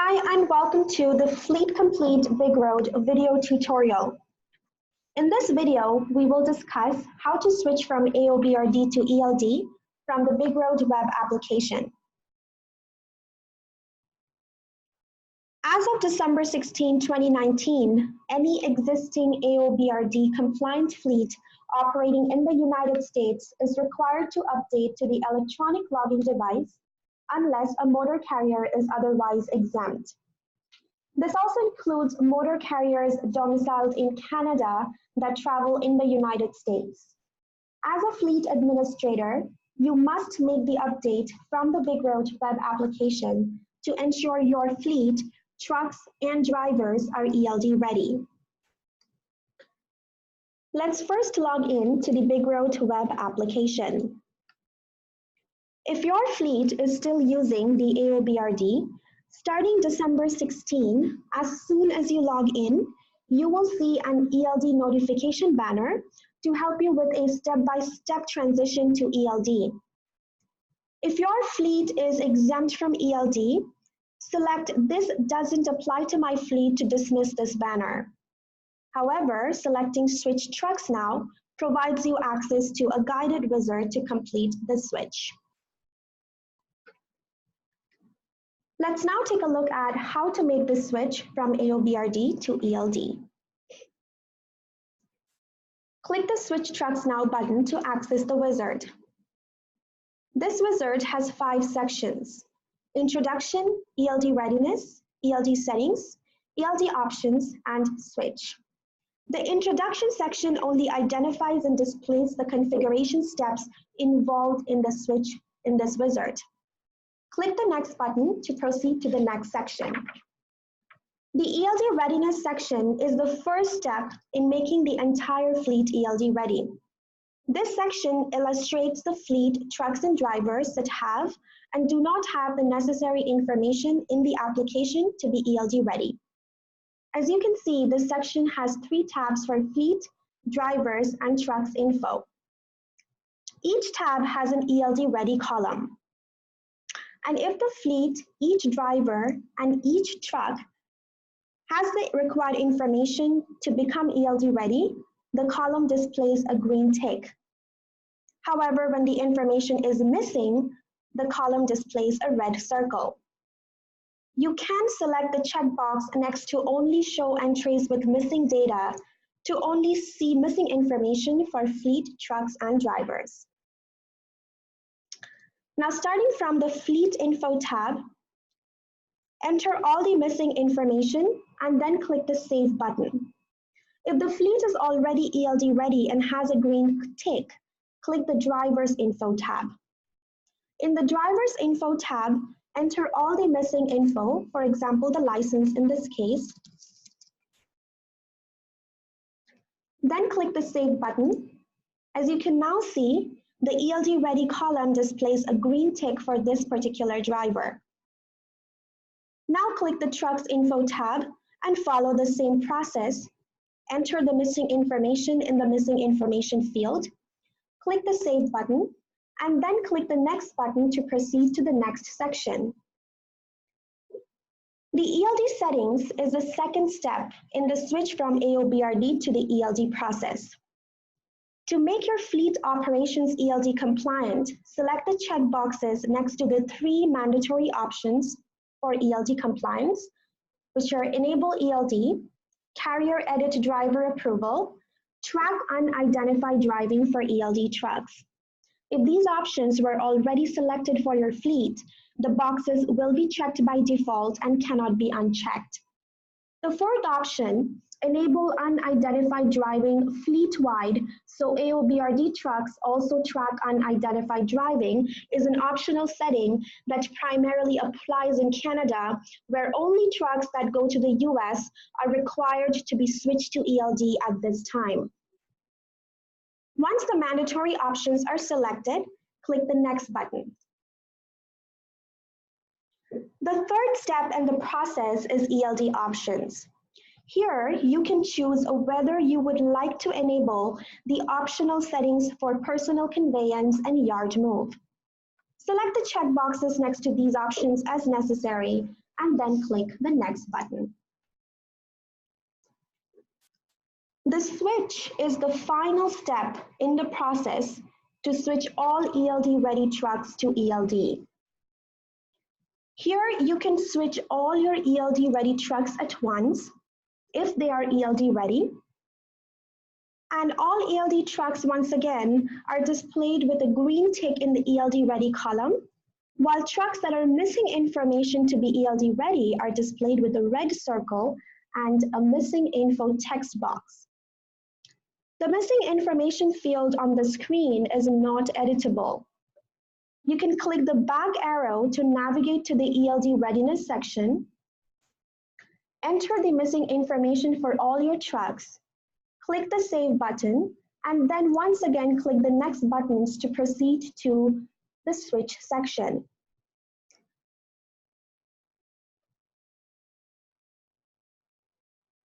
Hi and welcome to the Fleet Complete BigRoad video tutorial. In this video, we will discuss how to switch from AOBRD to ELD from the BigRoad web application. As of December 16, 2019, any existing AOBRD compliant fleet operating in the United States is required to update to the electronic logging device unless a motor carrier is otherwise exempt. This also includes motor carriers domiciled in Canada that travel in the United States. As a fleet administrator, you must make the update from the BigRoad web application to ensure your fleet, trucks, and drivers are ELD ready. Let's first log in to the BigRoad web application. If your fleet is still using the AOBRD, starting December 16, as soon as you log in, you will see an ELD notification banner to help you with a step-by-step transition to ELD. If your fleet is exempt from ELD, select "This doesn't apply to my fleet" to dismiss this banner. However, selecting Switch Trucks Now provides you access to a guided wizard to complete the switch. Let's now take a look at how to make the switch from AOBRD to ELD. Click the Switch Trucks Now button to access the wizard. This wizard has 5 sections: Introduction, ELD Readiness, ELD Settings, ELD Options, and Switch. The Introduction section only identifies and displays the configuration steps involved in the switch in this wizard. Click the Next button to proceed to the next section. The ELD Readiness section is the first step in making the entire fleet ELD ready. This section illustrates the fleet, trucks, and drivers that have and do not have the necessary information in the application to be ELD ready. As you can see, this section has 3 tabs for fleet, drivers, and trucks info. Each tab has an ELD ready column. And if the fleet, each driver, and each truck has the required information to become ELD ready, the column displays a green tick. However, when the information is missing, the column displays a red circle. You can select the checkbox next to Only Show Entries with Missing Data to only see missing information for fleet, trucks, and drivers. Now, starting from the Fleet Info tab, enter all the missing information and then click the Save button. If the fleet is already ELD ready and has a green tick, click the Drivers Info tab. In the Drivers Info tab, enter all the missing info, for example, the license in this case. Then click the Save button. As you can now see, the ELD Ready column displays a green tick for this particular driver. Now click the Trucks Info tab and follow the same process. Enter the missing information in the Missing Information field. Click the Save button, and then click the Next button to proceed to the next section. The ELD Settings is the second step in the switch from AOBRD to the ELD process. To make your fleet operations ELD compliant, select the checkboxes next to the 3 mandatory options for ELD compliance, which are Enable ELD, Carrier Edit Driver Approval, Track Unidentified Driving for ELD trucks. If these options were already selected for your fleet, the boxes will be checked by default and cannot be unchecked. The fourth option, Enable Unidentified Driving fleet-wide, so AOBRD trucks also track unidentified driving, is an optional setting that primarily applies in Canada, where only trucks that go to the US are required to be switched to ELD at this time. Once the mandatory options are selected, click the Next button. The third step in the process is ELD Options. Here, you can choose whether you would like to enable the optional settings for personal conveyance and yard move. Select the checkboxes next to these options as necessary, and then click the Next button. The switch is the final step in the process to switch all ELD-ready trucks to ELD. Here, you can switch all your ELD-ready trucks at once if they are ELD-ready. And all ELD trucks, once again, are displayed with a green tick in the ELD-ready column, while trucks that are missing information to be ELD-ready are displayed with a red circle and a missing info text box. The missing information field on the screen is not editable. You can click the back arrow to navigate to the ELD readiness section, enter the missing information for all your trucks, click the Save button, and then once again click the Next buttons to proceed to the Switch section.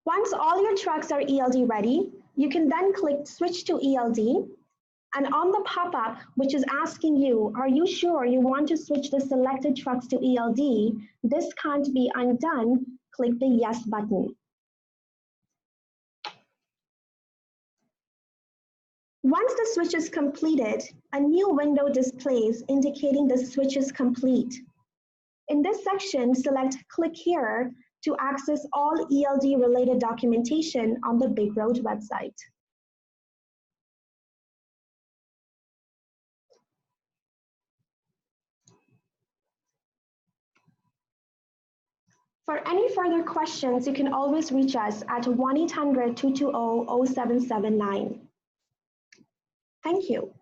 Once all your trucks are ELD ready, you can then click Switch to ELD, and on the pop-up, which is asking you, are you sure you want to switch the selected trucks to ELD? This can't be undone. Click the Yes button. Once the switch is completed, a new window displays indicating the switch is complete. In this section, select Click Here to access all ELD-related documentation on the BigRoad website. For any further questions, you can always reach us at 1-800-220-0779. Thank you.